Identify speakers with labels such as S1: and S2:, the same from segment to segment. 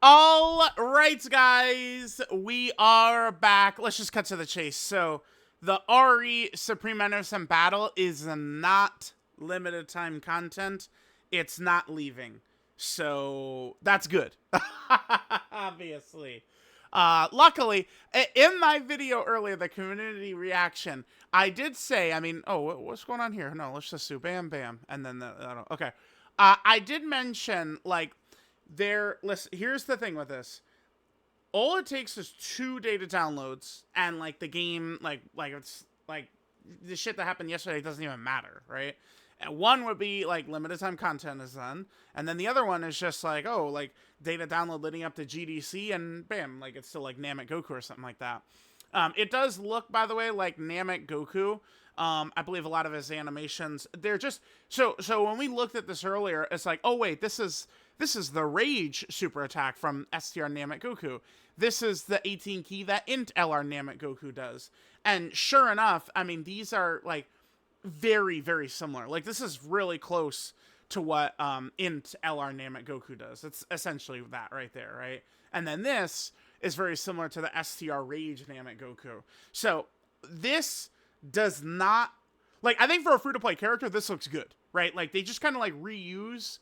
S1: All right, guys, we are back. Let's just cut to the chase. So, the RE Supreme Innocent Battle is not limited time content. It's not leaving. So, that's good. Obviously. Luckily, in my video earlier, the community reaction, I did say, what's going on here? No, let's just do bam, bam. And then, okay. I did mention, like, listen, here's the thing with this. All it takes is 2 data downloads, and like the game, like it's like the shit that happened yesterday doesn't even matter, right? And one would be like limited time content is done, and then the other one is just like, oh, like data download leading up to GDC, and bam, like it's still like Namek Goku or something like that. It does look, by the way, like Namek Goku. I believe a lot of his animations, they're just so when we looked at this earlier, it's like, oh wait, this is the Rage super attack from STR Namek Goku. This is the 18 key that Int LR Namek Goku does. And sure enough, I mean, these are like very, very similar. Like this is really close to what Int LR Namek Goku does. It's essentially that right there, right? And then this is very similar to the STR Rage Namek Goku. So this does not, like, I think for a free-to-play character, this looks good, right? Like, they just kind of, like, reuse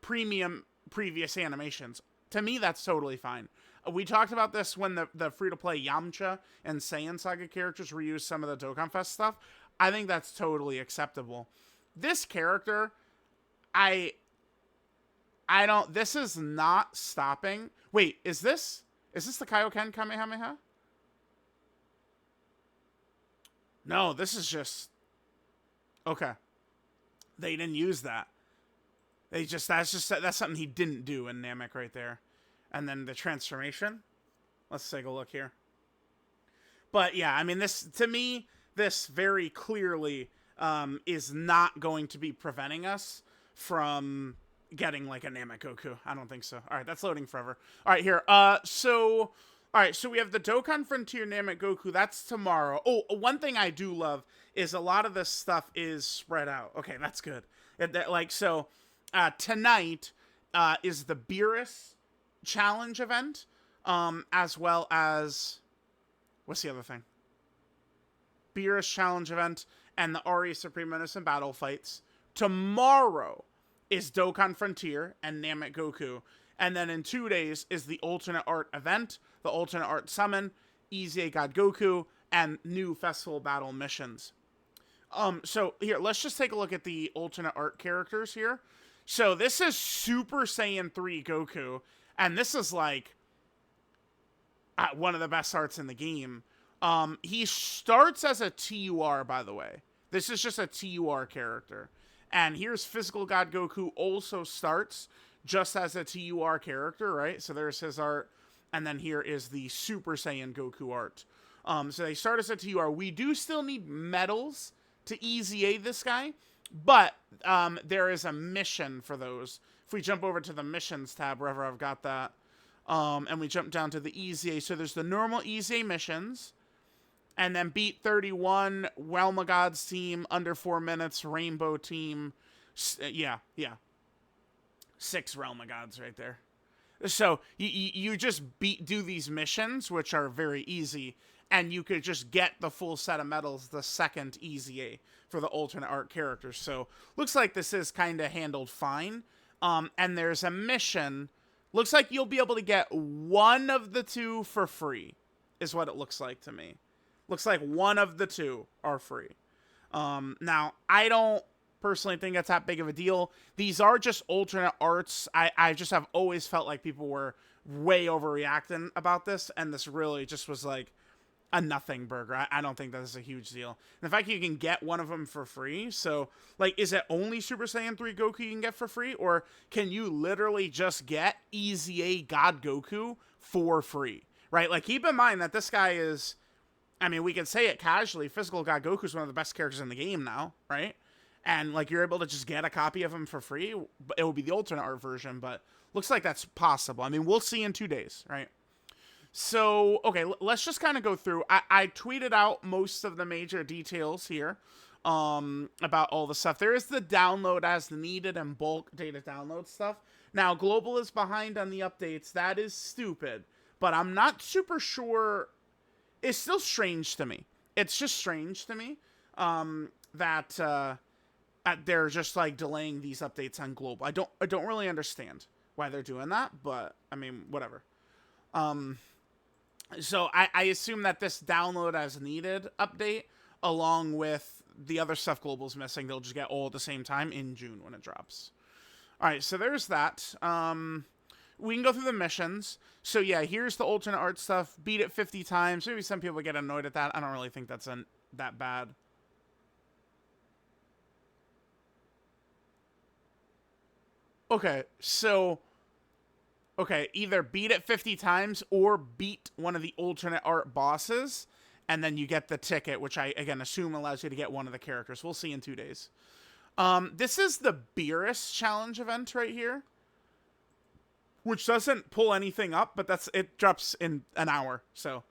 S1: premium previous animations. To me, that's totally fine. We talked about this when the free-to-play Yamcha and Saiyan Saga characters reuse some of the Dokkan Fest stuff. I think that's totally acceptable. This character, I don't, this is not stopping. Wait, is this the Kaioken Kamehameha? No, this is just... Okay. They didn't use that. That's something he didn't do in Namek right there. And then the transformation. Let's take a look here. But yeah, I mean, this, to me, this very clearly is not going to be preventing us from getting like a Namek Goku. I don't think so. All right, that's loading forever. All right, here. All right, so we have the Dokkan Frontier Namek Goku. That's tomorrow. Oh, one thing I do love is a lot of this stuff is spread out. Okay, that's good. Tonight is the Beerus challenge event, as well as, what's the other thing? Beerus challenge event and the RE Supreme Innocent Battle fights. Tomorrow is Dokkan Frontier and Namek Goku. And then in 2 days is the alternate art event, the alternate art summon, EZA God Goku, and new festival battle missions. So here, let's just take a look at the alternate art characters here. So this is Super Saiyan 3 Goku, and this is like one of the best arts in the game. He starts as a TUR, by the way. This is just a TUR character. And here's Physical God Goku also starts just as a TUR character, right? So there's his art. And then here is the Super Saiyan Goku art. So they start as a TUR. We do still need medals to EZA this guy. But there is a mission for those. If we jump over to the missions tab, wherever I've got that. And we jump down to the EZA. So there's the normal EZA missions. And then beat 31, Realm of Gods team, under 4 minutes, Rainbow team. Yeah. 6 Realm of Gods right there. So you just do these missions, which are very easy, and you could just get the full set of medals the second EZA for the alternate art characters. So looks like this is kind of handled fine. And there's a mission. Looks like you'll be able to get one of the 2 for free, is what it looks like to me. Looks like one of the 2 are free. Now, I don't personally think that's that big of a deal. These are just alternate arts. I just have always felt like people were way overreacting about this, and this really just was like a nothing burger. I don't think that is a huge deal. And the fact you can get one of them for free, so, like, is it only Super Saiyan 3 Goku you can get for free, or can you literally just get EZA God Goku for free, right? Like, keep in mind that this guy is, I mean, we can say it casually, Physical God Goku is one of the best characters in the game now, right? And, like, you're able to just get a copy of him for free. It will be the alternate art version, but looks like that's possible. I mean, we'll see in 2 days, right? So, okay, let's just kind of go through. I tweeted out most of the major details here about all the stuff. There is the download as needed and bulk data download stuff. Now, Global is behind on the updates. That is stupid. But I'm not super sure. It's still strange to me. It's just strange to me that they're just like delaying these updates on Global. I don't really understand why they're doing that, but I mean, whatever. So I assume that this download as needed update, along with the other stuff Global's missing, they'll just get all at the same time in June when it drops. All right, so there's that. We can go through the missions. So yeah, here's the alternate art stuff. Beat it 50 times. Maybe some people get annoyed at that. I don't really think that's that bad. Okay, so... Okay, either beat it 50 times or beat one of the alternate art bosses, and then you get the ticket, which I, again, assume allows you to get one of the characters. We'll see in 2 days. This is the Beerus challenge event right here, which doesn't pull anything up, but it drops in an hour. So,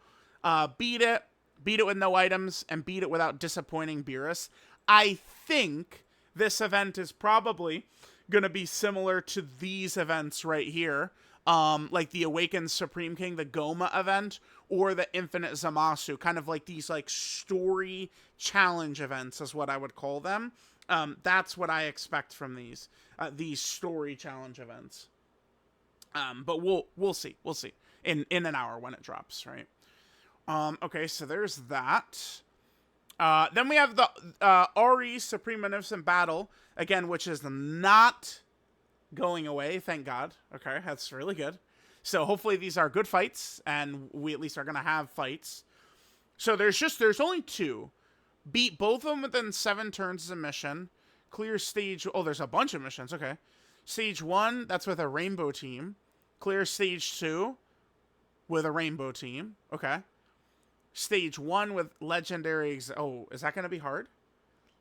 S1: beat it with no items, and beat it without disappointing Beerus. I think this event is probably going to be similar to these events right here. Like the Awakened Supreme King, the Goma event, or the Infinite Zamasu, kind of like these like story challenge events is what I would call them. That's what I expect from these story challenge events. But we'll see in an hour when it drops, right? Okay, so there's that. Then we have the RE Supreme Magnificent Battle again, which is not going away, thank God. Okay, that's really good. So hopefully these are good fights, and we at least are gonna have fights. So there's only 2. Beat both of them within 7 turns as a mission. Clear stage. Oh, there's a bunch of missions. Okay, stage 1, that's with a rainbow team. Clear stage 2 with a rainbow team. Okay. Stage 1 with legendary. Oh, is that gonna be hard?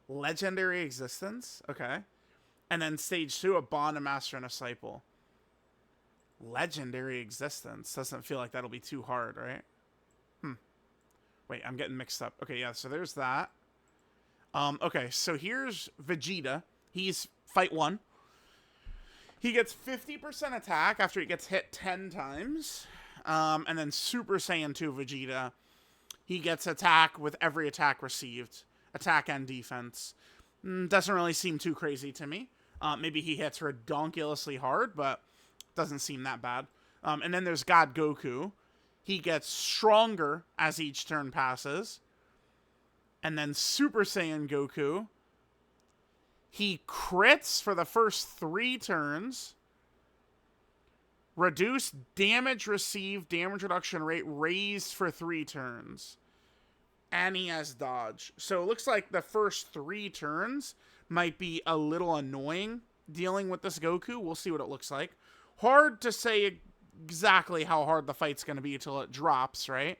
S1: Legendary existence. Okay. And then stage 2, a bond, a master, and a disciple. Legendary existence. Doesn't feel like that'll be too hard, right? Wait, I'm getting mixed up. Okay, yeah, so there's that. Okay, so here's Vegeta. He's fight 1. He gets 50% attack after he gets hit 10 times. And then Super Saiyan 2 Vegeta. He gets attack with every attack received. Attack and defense. Doesn't really seem too crazy to me. Maybe he hits redonkulously hard, but doesn't seem that bad. And then there's God Goku. He gets stronger as each turn passes. And then Super Saiyan Goku. He crits for the first 3 turns. Reduced damage received, damage reduction rate raised for 3 turns. And he has dodge. So it looks like the first 3 turns might be a little annoying dealing with this Goku. We'll see what it looks like. Hard to say exactly how hard the fight's going to be until it drops, right?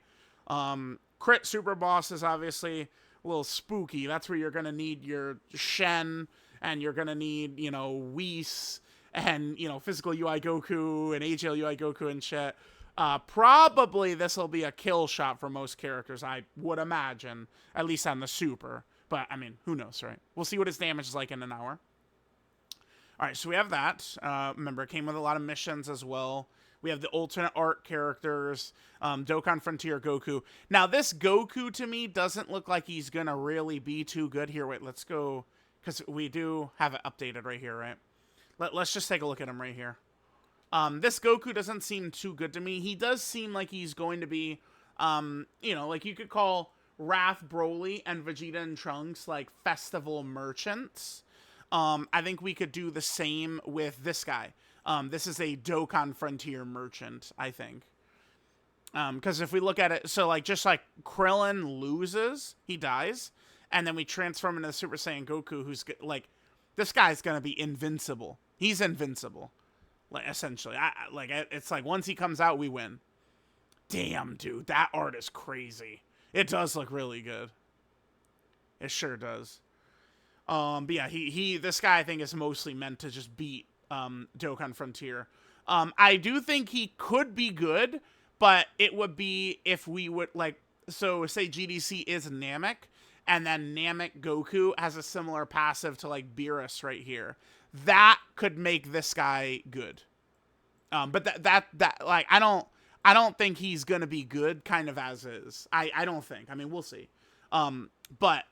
S1: Crit Super Boss is obviously a little spooky. That's where you're going to need your Shen, and you're going to need, Whis, and, Physical UI Goku, and AGL UI Goku and shit. Probably this will be a kill shot for most characters, I would imagine. At least on the Super. But, I mean, who knows, right? We'll see what his damage is like in an hour. Alright, so we have that. Remember, it came with a lot of missions as well. We have the alternate art characters. Dokkan Frontier Goku. Now, this Goku, to me, doesn't look like he's going to really be too good. Here, wait, let's go. Because we do have it updated right here, right? Let's just take a look at him right here. This Goku doesn't seem too good to me. He does seem like he's going to be, like you could call Wrath Broly and Vegeta and Trunks like festival merchants. I think we could do the same with this guy. This is a Dokkan Frontier merchant, I think. Because if we look at it, so like just like Krillin loses, he dies, and then we transform into the Super Saiyan Goku, who's like, this guy's gonna be invincible. He's invincible, like essentially. It's like once he comes out, we win. Damn, dude, that art is crazy. It does look really good. It sure does. But yeah, this guy I think is mostly meant to just beat Dokkan Frontier. I do think he could be good, but it would be if we would so say GDC is Namek, and then Namek Goku has a similar passive to like Beerus right here. That could make this guy good. But that like I don't think he's gonna be good kind of as is. I don't think. I mean, we'll see. But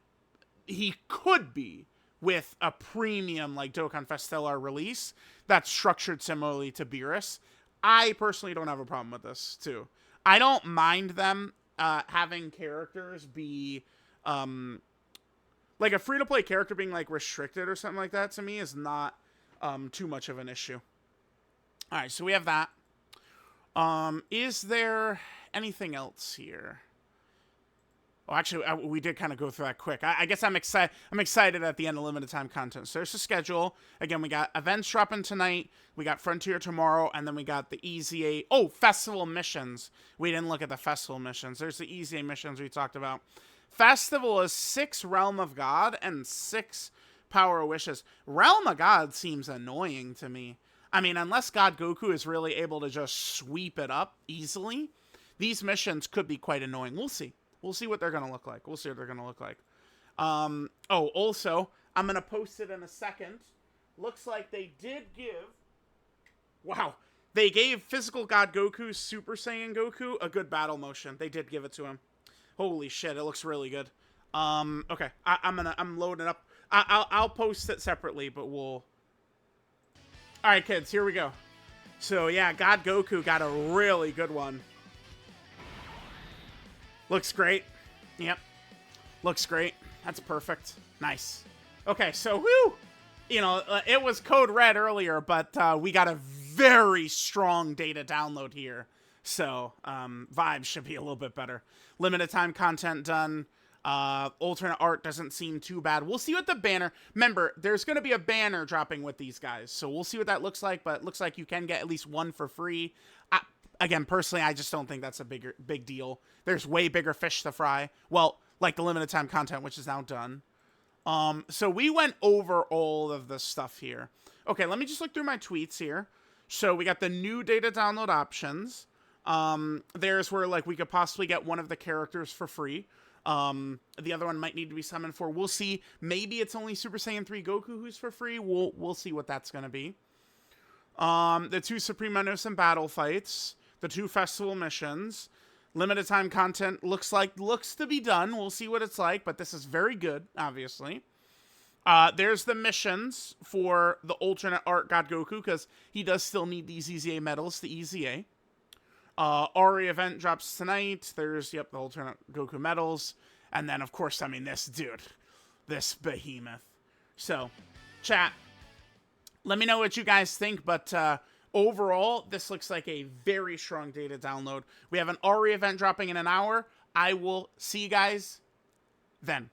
S1: he could be with a premium like Dokkan Festelar release that's structured similarly to Beerus. I personally don't have a problem with this too. I don't mind them having characters be like a free-to-play character being like restricted or something like that. To me is not too much of an issue. All right, so we have that. Is there anything else here? Oh, actually, we did kind of go through that quick. I guess I'm excited. I'm excited at the end of limited time content. So there's the schedule. Again, we got events dropping tonight. We got Frontier tomorrow, and then we got the EZA. Oh, festival missions. We didn't look at the festival missions. There's the EZA missions we talked about. Festival is 6 Realm of God and 6 Power of Wishes. Realm of God seems annoying to me. I mean, unless God Goku is really able to just sweep it up easily, these missions could be quite annoying. We'll see. We'll see what they're going to look like. We'll see what they're going to look like. Oh, also, I'm going to post it in a second. Looks like they did give... Wow. They gave Physical God Goku, Super Saiyan Goku, a good battle motion. They did give it to him. Holy shit, it looks really good. Okay. I'm loading it up. I'll post it separately, but we'll... Alright, kids, here we go. So, yeah, God Goku got a really good one. Looks great. Yep. Looks great. That's perfect. Nice. Okay, so, whoo! You know, it was code red earlier, but we got a very strong data download here. So, vibes should be a little bit better. Limited time content done. Alternate art doesn't seem too bad. We'll see what the banner... Remember, there's going to be a banner dropping with these guys. So we'll see what that looks like, but it looks like you can get at least one for free. Again, personally, I just don't think that's a big deal. There's way bigger fish to fry. Well, like the limited time content, which is now done. So we went over all of this stuff here. Okay, let me just look through my tweets here. So we got the new data download options. There's where like we could possibly get one of the characters for free. The other one might need to be summoned for. We'll see. Maybe it's only Super Saiyan 3 Goku who's for free. We'll see what that's gonna be. The 2 Supreme Innocent battle fights, the 2 festival missions, limited time content looks to be done. We'll see what it's like, but this is very good, obviously. There's the missions for the alternate art God Goku, because he does still need these EZA medals, the EZA. Ari event drops tonight. There's, yep, the alternate Goku medals. And then, of course, I mean, this dude. This behemoth. So, chat. Let me know what you guys think, but overall, this looks like a very strong data download. We have an Ari event dropping in an hour. I will see you guys then.